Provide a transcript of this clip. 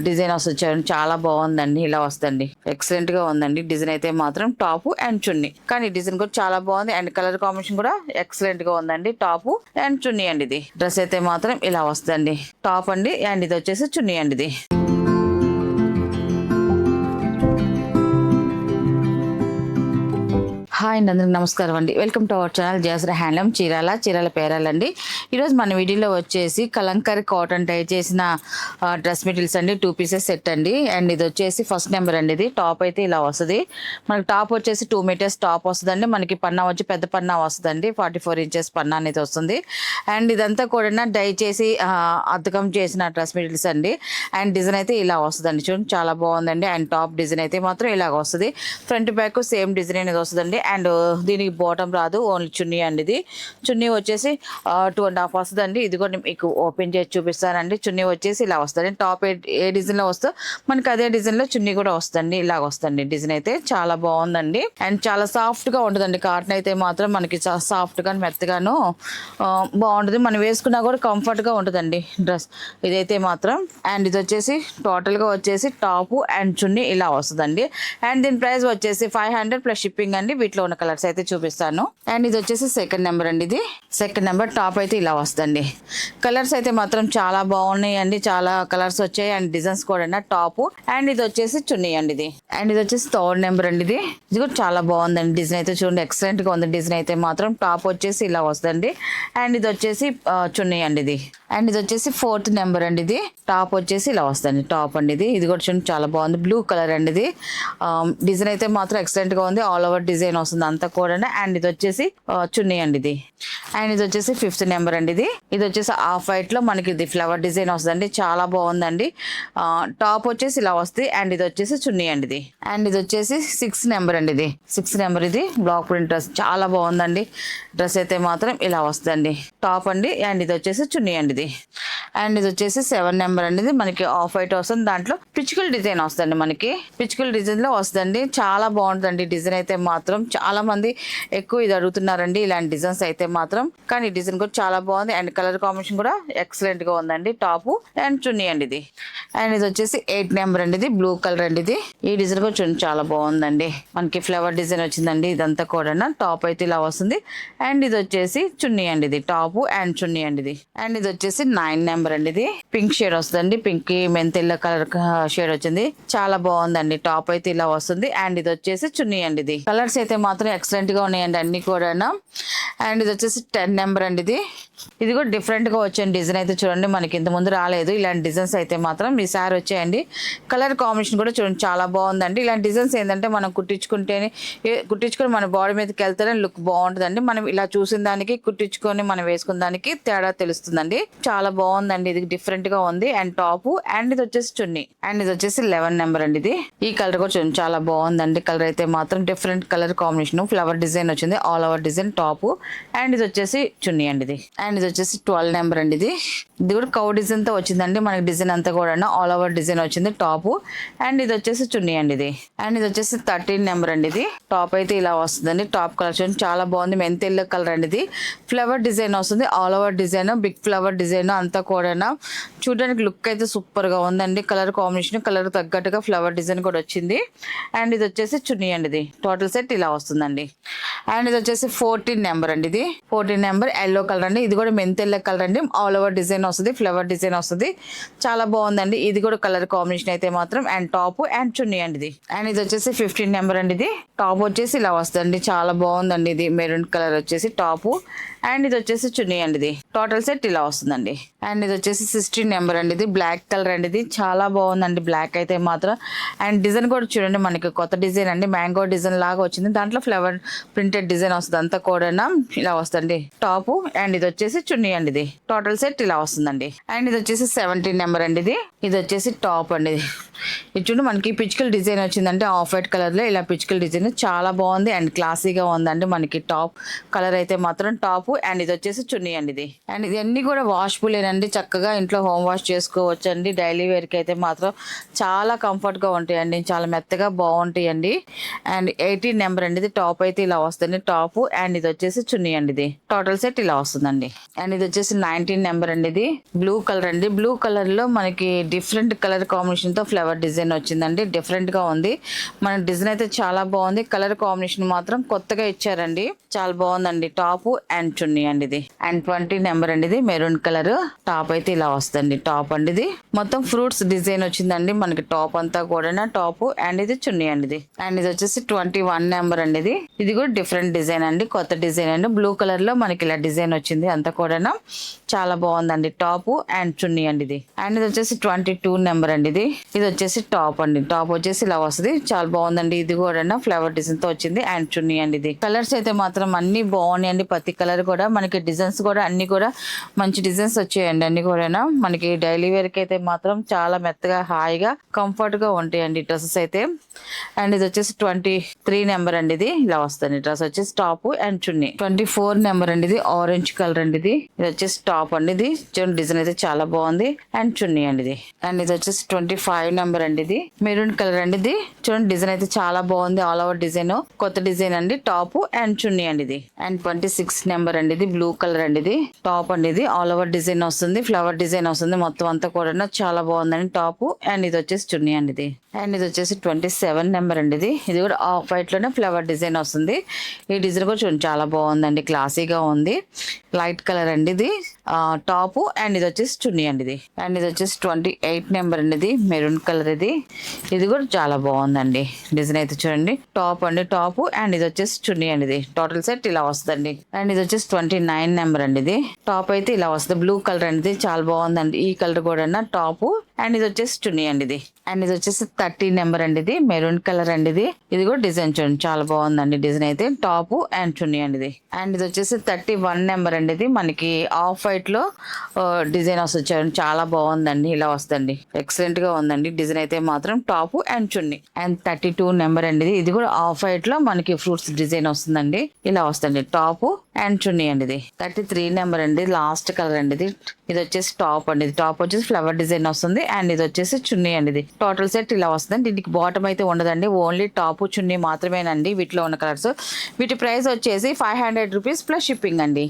Design వస్తుంది, చాలా బాగుందండి. ఇలా వస్తుంది, ఎక్సలెంట్ గా ఉందండి. డిజైన్ అయితే మాత్రం టాప్ అండ్ చున్నీ, కానీ డిజైన్ కూడా చాలా బాగుంది అండ్ కలర్ కాంబినేషన్ కూడా ఎక్సలెంట్ గా ఉందండి. టాప్ అండ్ చున్నీ అండి. ఇది డ్రెస్ అయితే మాత్రం ఇలా వస్తుంది, టాప్ అండి అండ్ ఇది వచ్చేసి చున్నీ అండి. ఇది హాయ్ అండి, అందరికి నమస్కారం అండి. Welcome to our channel Jayasri handloom Chirala పేరాలండి. ఈరోజు మన వీడియోలో వచ్చేసి కలంకారీ కాటన్ టై చేసిన డ్రెస్ మెటీరియల్స్ అండి. 2 పీసెస్ సెట్ అండి. అండ్ ఇది వచ్చేసి ఫస్ట్ నెంబర్ అండి. ఇది టాప్ అయితే ఇలా వస్తుంది. మనకి టాప్ వచ్చేసి 2 మీటర్స్ టాప్ వస్తుందండి. మనకి పన్నా వచ్చి పెద్ద పన్నా వస్తుందండి, 44 ఇంచెస్ పన్నా అనేది వస్తుంది. అండ్ ఇదంతా కూడా డై చేసి అద్దకం చేసిన డ్రెస్ మెటీరియల్స్ అండి. అండ్ డిజైన్ అయితే ఇలా వస్తుందండి. చూడండి, చాలా బాగుందండి. అండ్ టాప్ డిజైన్ అయితే మాత్రం ఇలాగ వస్తుంది. ఫ్రంట్ బ్యాక్ సేమ్ డిజైన్ అనేది వస్తుందండి. అండ్ దీనికి బాటమ్ రాదు, ఓన్లీ చున్నీ అండి. ఇది చున్నీ వచ్చేసి 2.5 వస్తుందండి. ఇది కూడా మీకు ఓపెన్ చేసి చూపిస్తానండి. చున్నీ వచ్చేసి ఇలా వస్తుంది. టాప్ ఏ డిజైన్లో వస్తుందో మనకి అదే డిజైన్లో చున్నీ కూడా వస్తుంది. ఇలాగ వస్తుంది. డిజైన్ అయితే చాలా బాగుందండి. అండ్ చాలా సాఫ్ట్గా ఉంటుందండి. కాటన్ అయితే మాత్రం మనకి సాఫ్ట్గా మెత్తగాను బాగుంటుంది. మనం వేసుకున్నా కూడా కంఫర్ట్గా ఉంటుందండి డ్రెస్ ఇదైతే మాత్రం. అండ్ ఇది వచ్చేసి టోటల్గా వచ్చేసి టాప్ అండ్ చున్నీ ఇలా వస్తుందండి. అండ్ దీని ప్రైస్ వచ్చేసి 500 ప్లస్ షిప్పింగ్ అండి. వీటిలో ఉన్న కలర్స్ అయితే చూపిస్తాను. అండ్ ఇది వచ్చేసి సెకండ్ నెంబర్ అండి. ఇది సెకండ్ నెంబర్ టాప్ అయితే ఇలా వస్తుంది. కలర్స్ అయితే మాత్రం చాలా బాగున్నాయి అండి. చాలా కలర్స్ వచ్చాయి అండ్ డిజైన్స్ కూడా టాప్ అండ్ ఇది వచ్చేసి చున్నీ అండి. ఇది అండ్ ఇది వచ్చేసి థర్డ్ నెంబర్ అండి. ఇది కూడా చాలా బాగుందండి. డిజైన్ అయితే చూడండి, ఎక్సలెంట్ గా ఉంది. డిజైన్ అయితే మాత్రం టాప్ వచ్చేసి ఇలా వస్తుంది. అండ్ ఇది వచ్చేసి చున్నీ అండి. ఇది అండ్ ఇది వచ్చేసి ఫోర్త్ నెంబర్ అండి. ఇది టాప్ వచ్చేసి ఇలా వస్తుంది. టాప్ అండి. ఇది కూడా చూడండి, చాలా బాగుంది. బ్లూ కలర్ అండి. ఇది డిజైన్ అయితే మాత్రం ఎక్సలెంట్ గా ఉంది. ఆల్ ఓవర్ డిజైన్ వస్తుంది అంతా కూడా. అండ్ ఇది వచ్చేసి చున్నీ అండి. ఇది అండ్ ఇది వచ్చేసి ఫిఫ్త్ నెంబర్ అండి. ఇది వచ్చేసి ఆఫ్ వైట్ లో మనకి ఇది ఫ్లవర్ డిజైన్ వస్తుందండి. చాలా బాగుందండి. టాప్ వచ్చేసి ఇలా వస్తుంది. అండ్ ఇది వచ్చేసి చున్నీ అండి. ఇది అండ్ ఇది వచ్చేసి 6th నెంబర్ అండి. ఇది 6th నెంబర్. ఇది బ్లాక్ ప్రింట్ డ్రెస్, చాలా బాగుందండి. డ్రెస్ అయితే మాత్రం ఇలా వస్తుందండి. టాప్ అండి అండ్ ఇది వచ్చేసి చున్నీ అండి. ఇది అండ్ ఇది వచ్చేసి 7 నెంబర్ అండి. ఇది మనకి ఆఫ్ వైట్ వస్తుంది. దాంట్లో పిచ్చుకల్ డిజైన్ వస్తుంది. మనకి పిచ్చుకల్ డిజైన్ లో వస్తుందండి. చాలా బాగుంటుందండి. డిజైన్ అయితే మాత్రం చాలా మంది ఎక్కువ ఇది అడుగుతున్నారండి, ఇలాంటి డిజైన్స్ అయితే మాత్రం. కానీ డిజైన్ కూడా చాలా బాగుంది అండ్ కలర్ కాంబినేషన్ కూడా ఎక్సలెంట్ గా ఉందండి. టాప్ అండ్ చున్నీ అండి. ఇది అండ్ ఇది వచ్చేసి 8 నెంబర్ అండి. ఇది బ్లూ కలర్ అండి. ఇది ఈ డిజైన్ కూడా చూడండి, చాలా బాగుందండి. మనకి ఫ్లవర్ డిజైన్ వచ్చిందండి. ఇదంతా కూడా టాప్ అయితే ఇలా వస్తుంది. అండ్ ఇది వచ్చేసి చున్నీ అండి. ఇది టాప్ అండ్ చున్నీ అండి. ఇది అండ్ ఇది వచ్చేసి 9 నెంబర్ అండి. ఇది పింక్ షేడ్ వస్తుందండి. పింక్ మెంతెల్ల కలర్ షేడ్ వచ్చింది. చాలా బాగుందండి. టాప్ అయితే ఇలా వస్తుంది. అండ్ ఇది వచ్చేసి చున్నీ అండి. ఇది కలర్స్ అయితే మాత్రం ఎక్సలెంట్ గా ఉన్నాయండి అన్ని కూడా. అండ్ ఇది వచ్చేసి 10 నెంబర్ అండి. ఇది కూడా డిఫరెంట్ గా వచ్చాయండి. డిజైన్ అయితే చూడండి, మనకి ఇంత ముందు రాలేదు. ఇలాంటి డిజైన్స్ అయితే మాత్రం ఈసారి వచ్చాయండి. కలర్ కాంబినేషన్ కూడా చూడండి, చాలా బాగుందండి. ఇలాంటి డిజైన్స్ ఏంటంటే మనం కుట్టించుకొని మన బాడీ మీదకి వెళ్తేనే లుక్ బాగుంటుందండి. మనం ఇలా చూసిన దానికి కుట్టించుకొని మనం వేసుకున్న దానికి తేడా తెలుస్తుందండి. చాలా బాగుందండి. ఇది డిఫరెంట్ గా ఉంది. అండ్ టాప్ అండ్ ఇది వచ్చేసి చున్నీ అండ్ ఇది వచ్చేసి 11 నెంబర్ అండి. ఇది ఈ కలర్ కూడా చూడండి, చాలా బాగుందండి. కలర్ అయితే మాత్రం different colour combination, flower design వచ్చింది. All over design top and ఇది వచ్చేసి చున్నీ అండి. ఇది అండ్ ఇది వచ్చేసి 12 నెంబర్ అండి. ఇది కూడా కౌ డిజైన్ తో వచ్చిందండి. మనకి డిజైన్ అంతా కూడా ఆల్ ఓవర్ డిజైన్ వచ్చింది. టాప్ అండ్ ఇది వచ్చేసి చున్నీ అండి. ఇది అండ్ ఇది వచ్చేసి 13 నెంబర్ అండి. ఇది టాప్ అయితే ఇలా వస్తుందండి. టాప్ కలర్ చూడండి, చాలా బాగుంది. మెంతి ఎల్లో కలర్ అండి. ఇది ఫ్లవర్ డిజైన్ వస్తుంది. All over design, big flower design అంతా కూడా చూడడానికి లుక్ అయితే సూపర్ గా ఉందండి. కలర్ కాంబినేషన్, కలర్ తగ్గట్టుగా ఫ్లవర్ డిజైన్ కూడా వచ్చింది. అండ్ ఇది వచ్చేసి చున్నీ అండి. ఇది టోటల్ సెట్ ఇలా వస్తుందండి. అండ్ ఇది వచ్చేసి 14 నెంబర్ అండి. ఇది 14 నెంబర్ ఎల్లో కలర్ అండి. ఇది కూడా మెంతెల్ల కలర్ అండి. ఆల్ ఓవర్ డిజైన్ వస్తుంది, ఫ్లవర్ డిజైన్ వస్తుంది. చాలా బాగుందండి. ఇది కూడా కలర్ కాంబినేషన్ అయితే మాత్రం. అండ్ టాప్ అండ్ చున్నీ అండి. ఇది అండ్ ఇది వచ్చేసి 15 నెంబర్ అండి. ఇది టాప్ వచ్చేసి ఇలా వస్తుంది. చాలా బాగుందండి. ఇది మెరూన్ కలర్ వచ్చేసి టాప్ అండ్ ఇది వచ్చేసి చున్నీ అండి. ఇది టోటల్ సెట్ ఇలా వస్తుందండి. అండ్ ఇది వచ్చేసి 16 నెంబర్ అండి. ఇది బ్లాక్ కలర్ అండి. ఇది చాలా బాగుందండి. బ్లాక్ అయితే మాత్రం. అండ్ డిజైన్ కూడా చూడండి, మనకి కొత్త డిజైన్ అండి. మ్యాంగో డిజైన్ లాగా వచ్చింది. దాంట్లో ఫ్లవర్ ప్రింటెడ్ డిజైన్ వస్తుంది. అంతా కూడా ఇలా వస్తుంది. టాప్ అండ్ ఇది వచ్చేసి చున్నీ అండి. ఇది టోటల్ సెట్ ఇలా వస్తుందండి. అండ్ ఇది వచ్చేసి 17 నెంబర్ అండి. ఇది వచ్చేసి టాప్ అండి. ఇది చూడండి మనకి పిచ్కల్ డిజైన్ వచ్చిందంటే ఆఫ్ వైట్ కలర్లో ఇలా పిచ్కల్ డిజైన్ చాలా బాగుంది అండ్ క్లాసీగా ఉందండి. మనకి టాప్ కలర్ అయితే మాత్రం టాప్ అండ్ ఇది వచ్చేసి చున్నీ అండి ఇది. అండ్ ఇది అన్ని కూడా వాష్బుల్ ఏనండి, చక్కగా ఇంట్లో హోమ్ వాష్ చేసుకోవచ్చు అండి. డైలీ వేర్కి అయితే మాత్రం చాలా కంఫర్ట్గా ఉంటాయండి, చాలా మెత్తగా బాగుంటాయండి. అండ్ 18 నెంబర్ అండి ఇది. టాప్ అయితే ఇలా వస్తుంది టాప్ అండ్ ఇది వచ్చేసి చున్నీ అండి ఇది. టోటల్ సెట్ ఇలా వస్తుందండి. అండ్ ఇది వచ్చేసి 19 నెంబర్ అండి ఇది. బ్లూ కలర్ అండి. బ్లూ కలర్ లో మనకి డిఫరెంట్ కలర్ కాంబినేషన్ తో ఫ్లవర్ డిజైన్ వచ్చిందండి. డిఫరెంట్ గా ఉంది. మన డిజైన్ అయితే చాలా బాగుంది. కలర్ కాంబినేషన్ మాత్రం కొత్తగా ఇచ్చారండి, చాలా బాగుందండి. టాప్ అండ్ చున్నీ అండి ఇది. అండ్ 20 నెంబర్ అండి ఇది. మెరూన్ కలర్ టాప్ అయితే ఇలా వస్తుంది. టాప్ అండి ఇది. మొత్తం ఫ్రూట్స్ డిజైన్ వచ్చిందండి మనకి టాప్ అంతా కూడా. టాప్ అండ్ ఇది చున్నీ అండి ఇది. అండ్ ఇది వచ్చేసి 21 నెంబర్ అండి ఇది. ఇది కూడా డిఫరెంట్ డిజైన్ అండి, కొత్త డిజైన్ అండి. బ్లూ కలర్ లో మనకి ఇలా డిజైన్ వచ్చింది అంతా కూడా, చాలా బాగుందండి. టాప్ అండ్ చున్నీ అండి ఇది. అండ్ ఇది వచ్చేసి 22 నెంబర్ అండి ఇది. ఇది వచ్చేసి టాప్ అండి. టాప్ వచ్చేసి ఇలా వస్తుంది, చాలా బాగుందండి. ఇది కూడా ఫ్లవర్ డిజైన్ తో వచ్చింది అండ్ చున్నీ అండి ఇది. కలర్స్ అయితే మాత్రం అన్ని బాగున్నాయండి. ప్రతి కలర్ కూడా మనకి డిజైన్స్ కూడా అన్ని కూడా మంచి డిజైన్స్ వచ్చాయండి. అన్ని కూడా మనకి డైలీ వేర్ కి అయితే మాత్రం చాలా మెత్తగా హాయిగా కంఫర్ట్ గా ఉంటాయండి డ్రెస్సెస్ అయితే. అండ్ ఇది వచ్చేసి 23 నెంబర్ అండి ఇది. ఇలా వస్తుంది డ్రెస్ వచ్చేసి టాప్ అండ్ చున్నీ. 24 నెంబర్ అండి ఇది. ఆరెంజ్ కలర్ అండి ఇది. ఇది వచ్చేసి టాప్ అండి ఇది. చూడండి డిజైన్ అయితే చాలా బాగుంది అండ్ చున్నీ అండి ఇది. అండ్ ఇది వచ్చేసి 25 నెంబర్ అండి ఇది. మెరూన్ కలర్ అండి ఇది. చూడండి డిజైన్ అయితే చాలా బాగుంది. ఆల్ ఓవర్ డిజైన్, కొత్త డిజైన్ అండి. టాప్ అండ్ చున్నీ అండి ఇది. అండ్ 26 నెంబర్ అండి ఇది. బ్లూ కలర్ అండి ఇది. టాప్ అండి ఇది. ఆల్ ఓవర్ డిజైన్ వస్తుంది, ఫ్లవర్ డిజైన్ వస్తుంది మొత్తం అంతా కూడా, చాలా బాగుందండి. టాప్ అండ్ ఇది వచ్చేసి చున్నీ అండి ఇది. అండ్ ఇది వచ్చేసి 27 నెంబర్ అండి ఇది. ఇది కూడా ఆఫ్ వైట్ లోనే ఫ్లవర్ డిజైన్ వస్తుంది. ఈ డిజైన్ కూడా చూడండి చాలా బాగుందండి, క్లాసీగా ఉంది. లైట్ కలర్ అండి ఇది. టాప్ అండ్ ఇది వచ్చేసి చున్నీ అండి ఇది. అండ్ ఇది వచ్చేసి 28 నెంబర్ అండి ఇది. మెరూన్ కలర్ ఇది. ఇది కూడా చాలా బాగుందండి. డిజైన్ అయితే చూడండి టాప్ అండి. టాప్ అండ్ ఇది వచ్చేసి చున్నీ అండి ఇది. టోటల్ సెట్ ఇలా వస్తుందండి. అండ్ ఇది వచ్చేసి 29 నెంబర్ అండి ఇది. టాప్ అయితే ఇలా వస్తుంది. బ్లూ కలర్ అండి ఇది. చాలా బాగుందండి. ఈ కలర్ కూడా టాప్ అండ్ ఇది వచ్చేసి చున్నీ అండి ఇది. అండ్ ఇది వచ్చేసి 30 నెంబర్ అండి ఇది. మెరూన్ కలర్ అండి ఇది. ఇది కూడా డిజైన్ చూడండి చాలా బాగుందండి. డిజైన్ అయితే టాప్ అండ్ చున్నీ అండి ఇది. అండ్ ఇది వచ్చేసి 31 నెంబర్ అండి ఇది. మనకి ఆఫ్ వైట్ లో డిజైన్ వస్తుంది చూడండి, చాలా బాగుందండి. ఇలా వస్తుంది, ఎక్సలెంట్ గా ఉందండి. డిజైన్ అయితే మాత్రం top and chunni. And 32 number అండి ఇది. ఇది కూడా ఆఫ్ వైట్ లో మనకి ఫ్రూట్స్ డిజైన్ వస్తుందండి. ఇలా వస్తుంది టాప్ అండ్ చున్నీ అండి ఇది. 33 నెంబర్ అండి. లాస్ట్ కలర్ అండి ఇది. ఇది వచ్చేసి టాప్ అండి. ఇది టాప్ వచ్చేసి ఫ్లవర్ డిజైన్ వస్తుంది అండ్ ఇది వచ్చేసి చున్నీ అండి ఇది. టోటల్ సెట్ ఇలా వస్తుంది. దీనికి బాటమ్ అయితే ఉండదండి, ఓన్లీ టాప్ చున్నీ మాత్రమేనండి వీటిలో ఉన్న కలర్స్. వీటి ప్రైస్ వచ్చేసి 500 రూపీస్ ప్లస్ షిప్పింగ్ అండి.